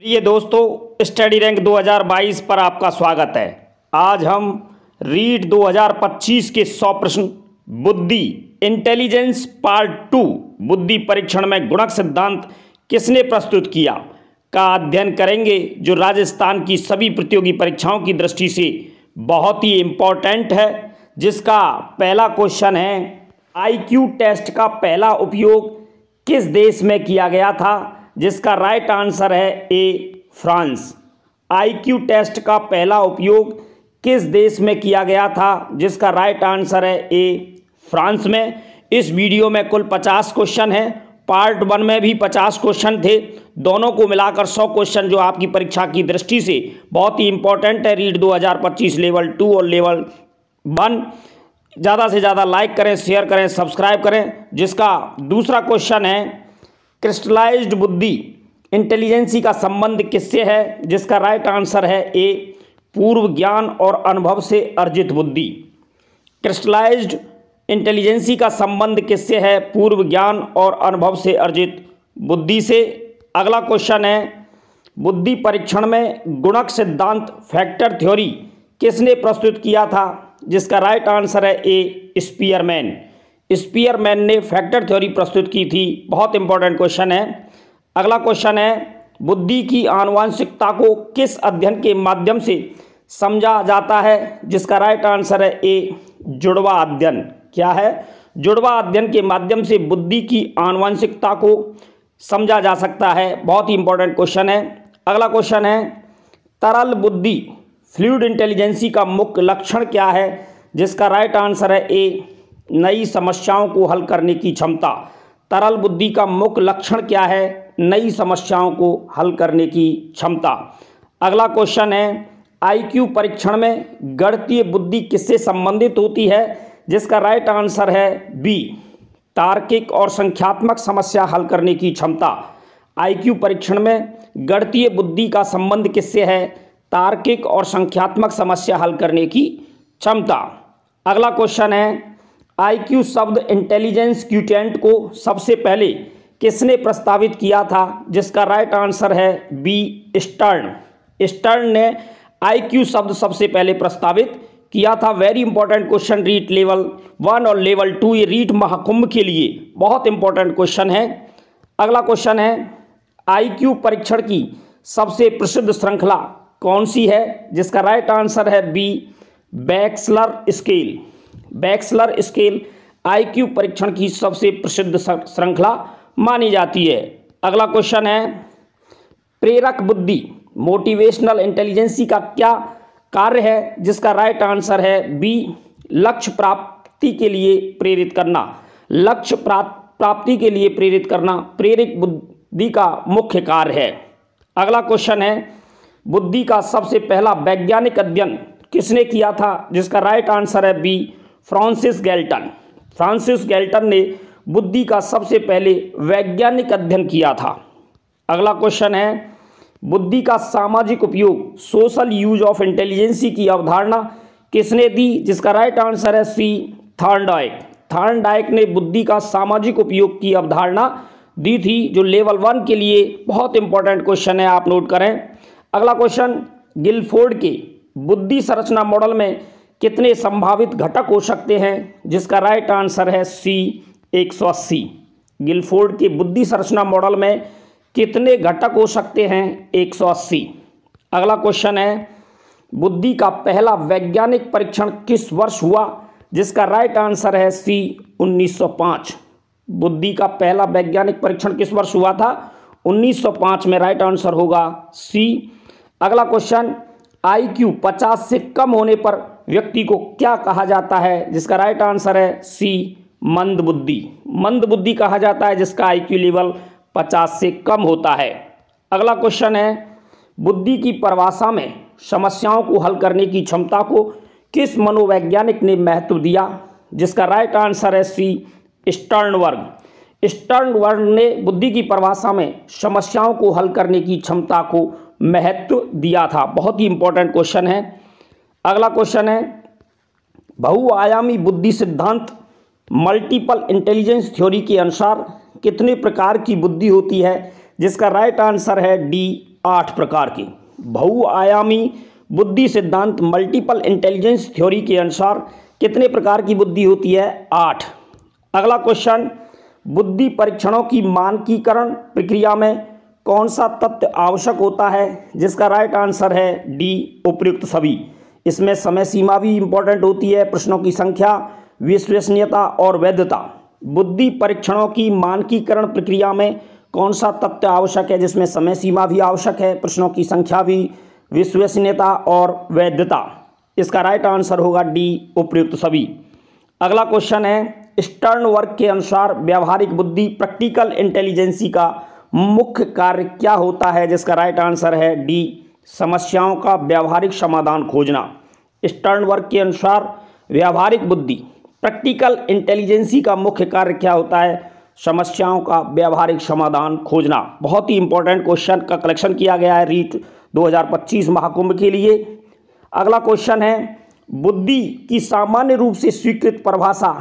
प्रिय दोस्तों, study rank 2022 पर आपका स्वागत है। आज हम रीट 2025 के 100 प्रश्न बुद्धि इंटेलिजेंस पार्ट 2 बुद्धि परीक्षण में गुणक सिद्धांत किसने प्रस्तुत किया का अध्ययन करेंगे, जो राजस्थान की सभी प्रतियोगी परीक्षाओं की दृष्टि से बहुत ही इम्पोर्टेंट है। जिसका पहला क्वेश्चन है, IQ टेस्ट का पहला उपयोग किस देश में किया गया था? जिसका राइट आंसर है ए, फ्रांस। IQ टेस्ट का पहला उपयोग किस देश में किया गया था? जिसका राइट आंसर है ए, फ्रांस में। इस वीडियो में कुल 50 क्वेश्चन हैं। पार्ट 1 में भी 50 क्वेश्चन थे। दोनों को मिलाकर 100 क्वेश्चन जो आपकी परीक्षा की दृष्टि से बहुत ही इंपॉर्टेंट है। रीट 2025 लेवल 2 और लेवल 1। ज़्यादा से ज़्यादा लाइक करें, शेयर करें, सब्सक्राइब करें। जिसका दूसरा क्वेश्चन है, क्रिस्टलाइज्ड बुद्धि इंटेलिजेंसी का संबंध किससे है? जिसका राइट आंसर है ए, पूर्व ज्ञान और अनुभव से अर्जित बुद्धि। क्रिस्टलाइज्ड इंटेलिजेंसी का संबंध किससे है? पूर्व ज्ञान और अनुभव से अर्जित बुद्धि से। अगला क्वेश्चन है, बुद्धि परीक्षण में गुणक सिद्धांत फैक्टर थ्योरी किसने प्रस्तुत किया था? जिसका राइट आंसर है ए, स्पीयरमैन। स्पीयरमैन ने फैक्टर थ्योरी प्रस्तुत की थी। बहुत इंपॉर्टेंट क्वेश्चन है। अगला क्वेश्चन है, बुद्धि की आनुवंशिकता को किस अध्ययन के माध्यम से समझा जाता है? जिसका राइट आंसर है ए, जुड़वा अध्ययन। क्या है? जुड़वा अध्ययन के माध्यम से बुद्धि की आनुवंशिकता को समझा जा सकता है। बहुत ही इंपॉर्टेंट क्वेश्चन है। अगला क्वेश्चन है, तरल बुद्धि फ्लूइड इंटेलिजेंसी का मुख्य लक्षण क्या है? जिसका राइट आंसर है ए, नई समस्याओं को हल करने की क्षमता। तरल बुद्धि का मुख्य लक्षण क्या है? नई समस्याओं को हल करने की क्षमता। अगला क्वेश्चन है, IQ परीक्षण में गणितीय बुद्धि किससे संबंधित होती है? जिसका राइट आंसर है बी, तार्किक और संख्यात्मक समस्या हल करने की क्षमता। IQ परीक्षण में गणितीय बुद्धि का संबंध किससे है? तार्किक और संख्यात्मक समस्या हल करने की क्षमता। अगला क्वेश्चन है, IQ शब्द इंटेलिजेंस क्वोटिएंट को सबसे पहले किसने प्रस्तावित किया था? जिसका राइट आंसर है बी, स्टर्न। स्टर्न ने IQ शब्द सबसे पहले प्रस्तावित किया था। Very important question, REET level 1 और लेवल 2। ये रीट महाकुंभ के लिए बहुत इंपॉर्टेंट क्वेश्चन है। अगला क्वेश्चन है, IQ परीक्षण की सबसे प्रसिद्ध श्रृंखला कौन सी है? जिसका राइट आंसर है बी, बैक्सलर स्केल। बैक्सलर स्केल IQ परीक्षण की सबसे प्रसिद्ध श्रृंखला मानी जाती है। अगला क्वेश्चन है, प्रेरक बुद्धि मोटिवेशनल इंटेलिजेंसी का क्या कार्य है? जिसका राइट आंसर है बी, लक्ष्य प्राप्ति के लिए प्रेरित करना। लक्ष्य प्राप्ति के लिए प्रेरित करना प्रेरक बुद्धि का मुख्य कार्य है। अगला क्वेश्चन है, बुद्धि का सबसे पहला वैज्ञानिक अध्ययन किसने किया था? जिसका राइट आंसर है B, Francis Galton. Francis Galton ने बुद्धि का सबसे पहले वैज्ञानिक अध्ययन किया था। अगला क्वेश्चन है, बुद्धि का सामाजिक उपयोग सोशल यूज ऑफ इंटेलिजेंसी की अवधारणा किसने दी? जिसका राइट आंसर है सी, थॉर्नडाइक। थॉर्नडाइक ने बुद्धि का सामाजिक उपयोग की अवधारणा दी थी, जो लेवल 1 के लिए बहुत इंपॉर्टेंट क्वेश्चन है, आप नोट करें। अगला क्वेश्चन, गिलफोर्ड के बुद्धि संरचना मॉडल में कितने संभावित घटक हो सकते हैं? जिसका राइट आंसर है सी, 180। गिलफोर्ड के बुद्धि संरचना मॉडल में कितने घटक हो सकते हैं? 180। अगला क्वेश्चन है, बुद्धि का पहला वैज्ञानिक परीक्षण किस वर्ष हुआ? जिसका राइट आंसर है सी, 1905। बुद्धि का पहला वैज्ञानिक परीक्षण किस वर्ष हुआ था? 1905 में। राइट आंसर होगा सी। अगला क्वेश्चन, IQ 50 से कम होने पर व्यक्ति को क्या कहा जाता है? जिसका राइट आंसर है सी, मंद बुद्धि। मंद बुद्धि कहा जाता है जिसका IQ लेवल 50 से कम होता है। अगला क्वेश्चन है, बुद्धि की परिभाषा में समस्याओं को हल करने की क्षमता को किस मनोवैज्ञानिक ने महत्व दिया? जिसका राइट आंसर है सी, स्टर्नबर्ग। स्टर्नबर्ग ने बुद्धि की परिभाषा में समस्याओं को हल करने की क्षमता को महत्व दिया था। बहुत ही इंपॉर्टेंट क्वेश्चन है। अगला क्वेश्चन है, बहुआयामी बुद्धि सिद्धांत मल्टीपल इंटेलिजेंस थ्योरी के अनुसार कितने प्रकार की बुद्धि होती है? जिसका राइट आंसर है डी, 8 प्रकार की। बहुआयामी बुद्धि सिद्धांत मल्टीपल इंटेलिजेंस थ्योरी के अनुसार कितने प्रकार की बुद्धि होती है? 8। अगला क्वेश्चन, बुद्धि परीक्षणों की मानकीकरण प्रक्रिया में कौन सा तथ्य आवश्यक होता है? जिसका राइट आंसर है डी, उपर्युक्त सभी। इसमें समय सीमा भी इंपॉर्टेंट होती है, प्रश्नों की संख्या, विश्वसनीयता और वैधता। बुद्धि परीक्षणों की मानकीकरण प्रक्रिया में कौन सा तथ्य आवश्यक है? जिसमें समय सीमा भी आवश्यक है, प्रश्नों की संख्या भी, विश्वसनीयता और वैधता। इसका राइट आंसर होगा डी, उपर्युक्त सभी। अगला क्वेश्चन है, स्टर्न वर्ग के अनुसार व्यावहारिक बुद्धि प्रैक्टिकल इंटेलिजेंसी का मुख्य कार्य क्या होता है? जिसका राइट आंसर है डी, समस्याओं का व्यावहारिक समाधान खोजना। स्टर्न वर्ग के अनुसार व्यावहारिक बुद्धि प्रैक्टिकल इंटेलिजेंसी का मुख्य कार्य क्या होता है? समस्याओं का व्यावहारिक समाधान खोजना। बहुत ही इंपॉर्टेंट क्वेश्चन का कलेक्शन किया गया है रीट 2025 महाकुंभ के लिए। अगला क्वेश्चन है, बुद्धि की सामान्य रूप से स्वीकृत परिभाषा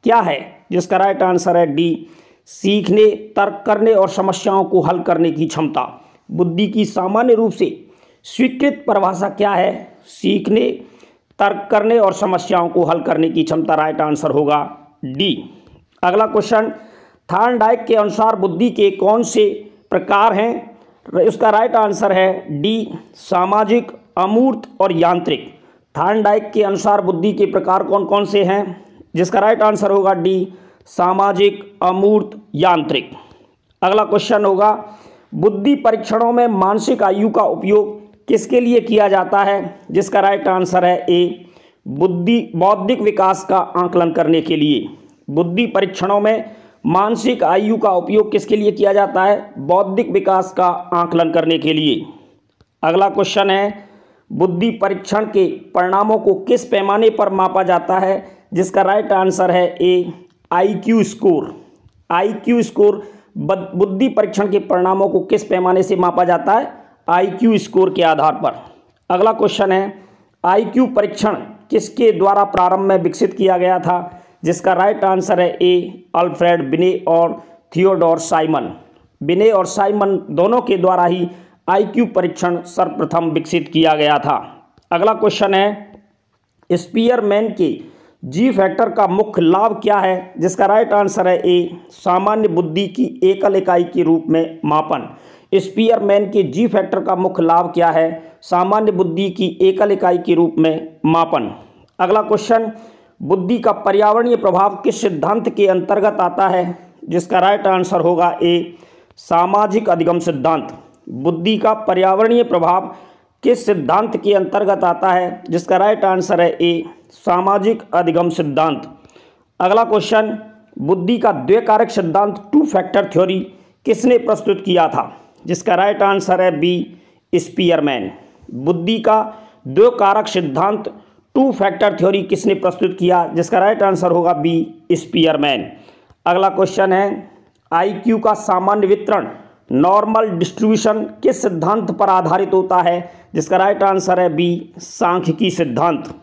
क्या है? जिसका राइट आंसर है डी, सीखने, तर्क करने और समस्याओं को हल करने की क्षमता। बुद्धि की सामान्य रूप से स्वीकृत परिभाषा क्या है? सीखने, तर्क करने और समस्याओं को हल करने की क्षमता। राइट आंसर होगा डी। अगला क्वेश्चन, थॉर्नडाइक के अनुसार बुद्धि के कौन से प्रकार हैं? उसका राइट आंसर है डी, सामाजिक, अमूर्त और यांत्रिक। थॉर्नडाइक के अनुसार बुद्धि के प्रकार कौन कौन से हैं? जिसका राइट आंसर होगा डी, सामाजिक, अमूर्त, यांत्रिक। अगला क्वेश्चन होगा, बुद्धि परीक्षणों में मानसिक आयु का उपयोग किसके लिए किया जाता है? जिसका राइट आंसर है ए, बौद्धिक विकास का आकलन करने के लिए। बुद्धि परीक्षणों में मानसिक आयु का उपयोग किसके लिए किया जाता है? बौद्धिक विकास का आकलन करने के लिए। अगला क्वेश्चन है, बुद्धि परीक्षण के परिणामों को किस पैमाने पर मापा जाता है? जिसका राइट आंसर है ए, IQ स्कोर। IQ स्कोर बुद्धि परीक्षण के परिणामों को किस पैमाने से मापा जाता है? IQ स्कोर के आधार पर। अगला क्वेश्चन है, IQ परीक्षण किसके द्वारा प्रारंभ में विकसित किया गया था? जिसका राइट आंसर है ए, अल्फ्रेड बिने और थियोडोर साइमन। बिने और साइमन दोनों के द्वारा ही IQ परीक्षण सर्वप्रथम विकसित किया गया था। अगला क्वेश्चन है, स्पीयरमैन के जी फैक्टर का मुख्य लाभ क्या है? जिसका राइट आंसर है ए, सामान्य बुद्धि की एकल इकाई के रूप में मापन। स्पीयरमैन के जी फैक्टर का मुख्य लाभ क्या है? सामान्य बुद्धि की एकल इकाई के रूप में मापन। अगला क्वेश्चन, बुद्धि का पर्यावरणीय प्रभाव किस सिद्धांत के अंतर्गत आता है? जिसका राइट आंसर होगा ए, सामाजिक अधिगम सिद्धांत। बुद्धि का पर्यावरणीय प्रभाव किस सिद्धांत के अंतर्गत आता है? जिसका राइट आंसर है ए, सामाजिक अधिगम सिद्धांत। अगला क्वेश्चन, बुद्धि का द्वैकारक सिद्धांत टू फैक्टर थ्योरी किसने प्रस्तुत किया था? जिसका राइट आंसर है बी, स्पीयरमैन। बुद्धि का द्वैकारक सिद्धांत टू फैक्टर थ्योरी किसने प्रस्तुत किया? जिसका राइट आंसर होगा बी, स्पीयरमैन। अगला क्वेश्चन है, IQ का सामान्य वितरण नॉर्मल डिस्ट्रीब्यूशन किस सिद्धांत पर आधारित होता है? जिसका राइट आंसर है बी, सांख्यिकी सिद्धांत।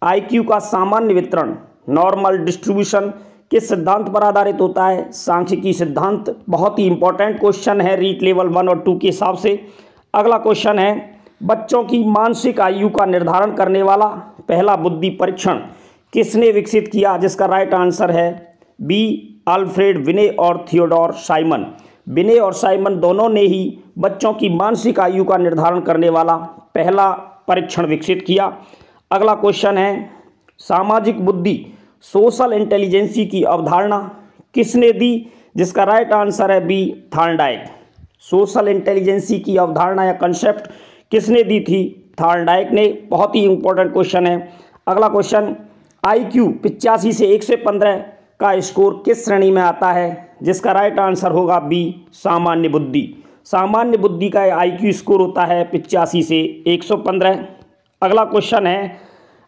IQ का सामान्य वितरण नॉर्मल डिस्ट्रीब्यूशन किस सिद्धांत पर आधारित होता है? सांख्यिकी सिद्धांत। बहुत ही इंपॉर्टेंट क्वेश्चन है रीट लेवल 1 और 2 के हिसाब से। अगला क्वेश्चन है, बच्चों की मानसिक आयु का निर्धारण करने वाला पहला बुद्धि परीक्षण किसने विकसित किया? जिसका राइट आंसर है बी, अल्फ्रेड बिने और थियोडोर साइमन। बिने और साइमन दोनों ने ही बच्चों की मानसिक आयु का निर्धारण करने वाला पहला परीक्षण विकसित किया। अगला क्वेश्चन है, सामाजिक बुद्धि सोशल इंटेलिजेंसी की अवधारणा किसने दी? जिसका राइट आंसर है बी, थॉर्नडाइक। सोशल इंटेलिजेंसी की अवधारणा या कंसेप्ट किसने दी थी? थॉर्नडाइक ने। बहुत ही इंपॉर्टेंट क्वेश्चन है। अगला क्वेश्चन, IQ 85 से 115 का स्कोर किस श्रेणी में आता है? जिसका राइट आंसर होगा बी, सामान्य बुद्धि। सामान्य बुद्धि का IQ स्कोर होता है 85 से 115। अगला क्वेश्चन है,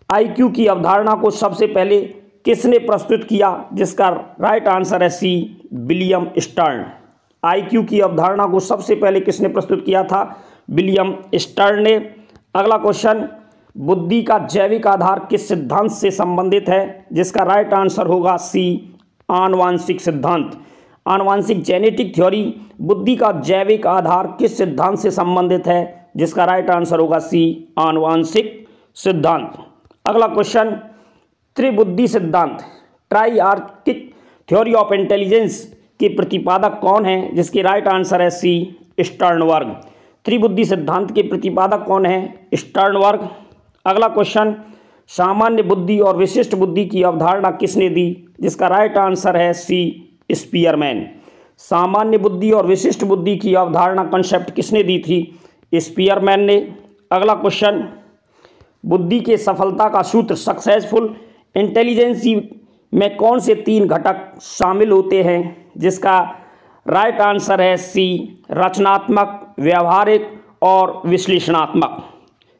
IQ की अवधारणा को सबसे पहले किसने प्रस्तुत किया? जिसका राइट आंसर है सी, विलियम स्टर्न। IQ की अवधारणा को सबसे पहले किसने प्रस्तुत किया था? विलियम स्टर्न ने। अगला क्वेश्चन, बुद्धि का जैविक आधार किस सिद्धांत से संबंधित है? जिसका राइट आंसर होगा सी, आनुवांशिक सिद्धांत। आनुवांशिक जेनेटिक थ्योरी, बुद्धि का जैविक आधार किस सिद्धांत से संबंधित है, जिसका राइट आंसर होगा सी, आनुवांशिक सिद्धांत। अगला क्वेश्चन, त्रिबुद्धि सिद्धांत, ट्राइआर्किक थ्योरी ऑफ इंटेलिजेंस के प्रतिपादक कौन है, जिसके राइट आंसर है सी, स्टर्नबर्ग। त्रिबुद्धि सिद्धांत के प्रतिपादक कौन है, स्टर्नबर्ग। अगला क्वेश्चन, सामान्य बुद्धि और विशिष्ट बुद्धि की अवधारणा किसने दी, जिसका राइट आंसर है सी, स्पीयरमैन। सामान्य बुद्धि और विशिष्ट बुद्धि की अवधारणा कंसेप्ट किसने दी थी, स्पीयरमैन ने। अगला क्वेश्चन, बुद्धि के सफलता का सूत्र सक्सेसफुल इंटेलिजेंसी में कौन से 3 घटक शामिल होते हैं, जिसका राइट आंसर है सी, रचनात्मक, व्यावहारिक और विश्लेषणात्मक।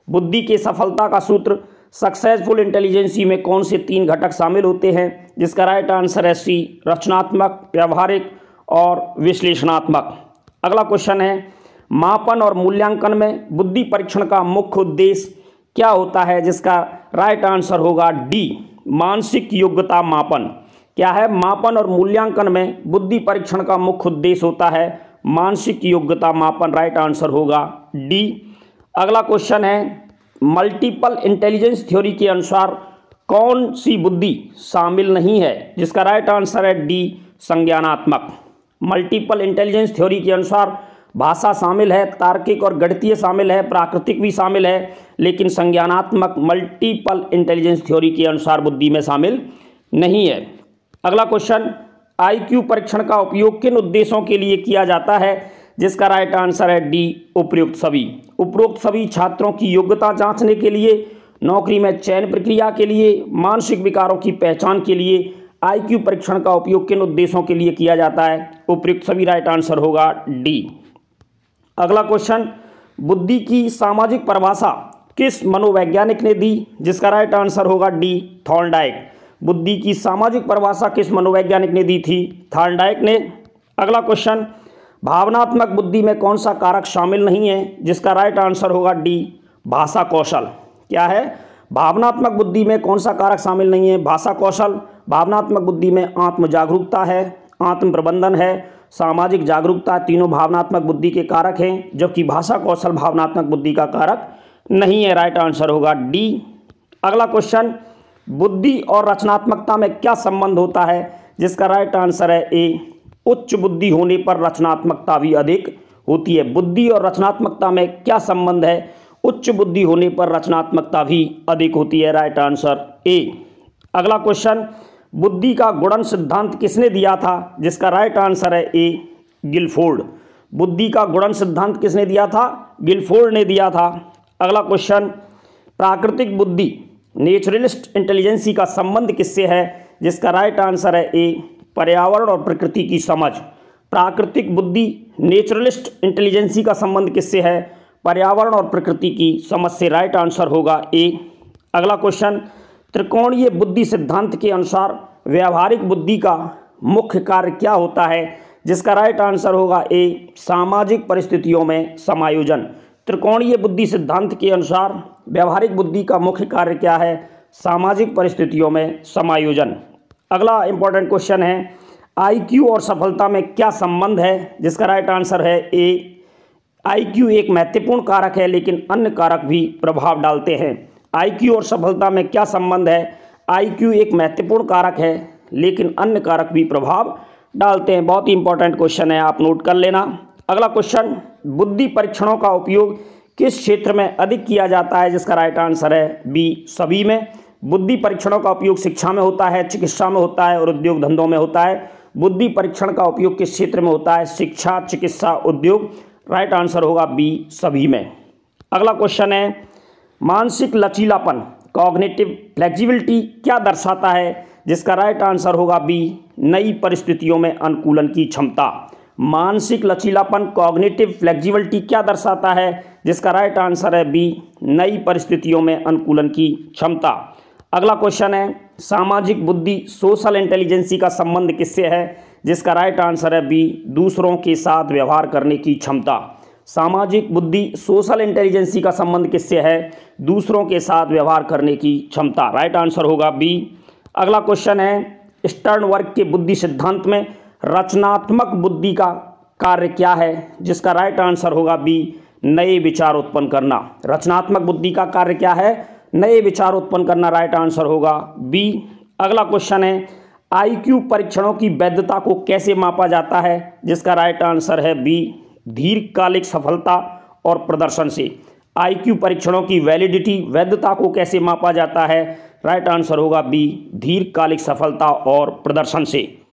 बुद्धि के सफलता का सूत्र सक्सेसफुल इंटेलिजेंसी में कौन से 3 घटक शामिल होते हैं, जिसका राइट आंसर है सी, रचनात्मक, व्यावहारिक और विश्लेषणात्मक। अगला क्वेश्चन है, मापन और मूल्यांकन में बुद्धि परीक्षण का मुख्य उद्देश्य क्या होता है, जिसका राइट आंसर होगा डी, मानसिक योग्यता मापन। क्या है, मापन और मूल्यांकन में बुद्धि परीक्षण का मुख्य उद्देश्य होता है मानसिक योग्यता मापन, राइट आंसर होगा डी। अगला क्वेश्चन है, मल्टीपल इंटेलिजेंस थ्योरी के अनुसार कौन सी बुद्धि शामिल नहीं है, जिसका राइट आंसर है डी, संज्ञानात्मक। मल्टीपल इंटेलिजेंस थ्योरी के अनुसार भाषा शामिल है, तार्किक और गणितीय शामिल है, प्राकृतिक भी शामिल है, लेकिन संज्ञानात्मक मल्टीपल इंटेलिजेंस थ्योरी के अनुसार बुद्धि में शामिल नहीं है। अगला क्वेश्चन, आईक्यू परीक्षण का उपयोग किन उद्देश्यों के लिए किया जाता है, जिसका राइट आंसर है डी, उपयुक्त सभी। उपरोक्त सभी छात्रों की योग्यता जांचने के लिए, नौकरी में चयन प्रक्रिया के लिए, मानसिक विकारों की पहचान के लिए आईक्यू परीक्षण का उपयोग किन उद्देश्यों के लिए किया जाता है, उपयुक्त सभी, राइट आंसर होगा डी। अगला क्वेश्चन, बुद्धि की सामाजिक परिभाषा किस मनोवैज्ञानिक ने दी, जिसका राइट आंसर होगा डी, थॉर्नडाइक। बुद्धि की सामाजिक परिभाषा किस मनोवैज्ञानिक ने दी थी, थॉर्नडाइक ने। अगला क्वेश्चन, भावनात्मक बुद्धि में कौन सा कारक शामिल नहीं है, जिसका राइट आंसर होगा डी, भाषा कौशल। क्या है, भावनात्मक बुद्धि में कौन सा कारक शामिल नहीं है, भाषा कौशल। भावनात्मक बुद्धि में आत्म जागरूकता है, आत्म प्रबंधन है, सामाजिक जागरूकता, तीनों भावनात्मक बुद्धि के कारक हैं, जबकि भाषा कौशल भावनात्मक बुद्धि का कारक नहीं है, राइट आंसर होगा डी। अगला क्वेश्चन, बुद्धि और रचनात्मकता में क्या संबंध होता है, जिसका राइट आंसर है ए, उच्च बुद्धि होने पर रचनात्मकता भी अधिक होती है। बुद्धि और रचनात्मकता में क्या संबंध है, उच्च बुद्धि होने पर रचनात्मकता भी अधिक होती है, राइट आंसर ए। अगला क्वेश्चन, बुद्धि का गुणन सिद्धांत किसने दिया था, जिसका राइट आंसर है ए, गिलफोर्ड। बुद्धि का गुणन सिद्धांत किसने दिया था, गिलफोर्ड ने दिया था। अगला क्वेश्चन, प्राकृतिक बुद्धि नेचुरलिस्ट इंटेलिजेंसी का संबंध किससे है, जिसका राइट आंसर है ए, पर्यावरण और प्रकृति की समझ। प्राकृतिक बुद्धि नेचुरलिस्ट इंटेलिजेंसी का संबंध किससे है, पर्यावरण और प्रकृति की समझ से, राइट आंसर होगा ए। अगला क्वेश्चन, त्रिकोणीय बुद्धि सिद्धांत के अनुसार व्यावहारिक बुद्धि का मुख्य कार्य क्या होता है, जिसका राइट आंसर होगा ए, सामाजिक परिस्थितियों में समायोजन। त्रिकोणीय बुद्धि सिद्धांत के अनुसार व्यावहारिक बुद्धि का मुख्य कार्य क्या है, सामाजिक परिस्थितियों में समायोजन। अगला इंपॉर्टेंट क्वेश्चन है, आईक्यू और सफलता में क्या संबंध है, जिसका राइट आंसर है ए, आईक्यू एक महत्वपूर्ण कारक है, लेकिन अन्य कारक भी प्रभाव डालते हैं। आईक्यू और सफलता में क्या संबंध है, आईक्यू एक महत्वपूर्ण कारक है, लेकिन अन्य कारक भी प्रभाव डालते हैं। बहुत ही इंपॉर्टेंट क्वेश्चन है, आप नोट कर लेना। अगला क्वेश्चन, बुद्धि परीक्षणों का उपयोग किस क्षेत्र में अधिक किया जाता है, जिसका राइट आंसर है बी, सभी में। बुद्धि परीक्षणों का उपयोग शिक्षा में होता है, चिकित्सा में होता है और उद्योग धंधों में होता है। बुद्धि परीक्षण का उपयोग किस क्षेत्र में होता है, शिक्षा, चिकित्सा, उद्योग, राइट आंसर होगा बी, सभी में। अगला क्वेश्चन है, मानसिक लचीलापन कॉग्निटिव फ्लेक्सिबिलिटी क्या दर्शाता है, जिसका राइट आंसर होगा बी, नई परिस्थितियों में अनुकूलन की क्षमता। मानसिक लचीलापन कॉग्निटिव फ्लेक्सिबिलिटी क्या दर्शाता है, जिसका राइट आंसर है बी, नई परिस्थितियों में अनुकूलन की क्षमता। अगला क्वेश्चन है, सामाजिक बुद्धि सोशल इंटेलिजेंसी का संबंध किससे है, जिसका राइट आंसर है बी, दूसरों के साथ व्यवहार करने की क्षमता। सामाजिक बुद्धि सोशल इंटेलिजेंसी का संबंध किससे है, दूसरों के साथ व्यवहार करने की क्षमता, राइट आंसर होगा बी। अगला क्वेश्चन है, स्टर्नबर्ग के बुद्धि सिद्धांत में रचनात्मक बुद्धि का कार्य क्या है, जिसका राइट आंसर होगा बी, नए विचार उत्पन्न करना। रचनात्मक बुद्धि का कार्य क्या है, नए विचार उत्पन्न करना, राइट आंसर होगा बी। अगला क्वेश्चन है, आईक्यू परीक्षणों की वैधता को कैसे मापा जाता है, जिसका राइट आंसर है बी, दीर्घकालिक सफलता और प्रदर्शन से। आईक्यू परीक्षणों की वैलिडिटी, वैधता को कैसे मापा जाता है, राइट आंसर होगा बी, दीर्घकालिक सफलता और प्रदर्शन से।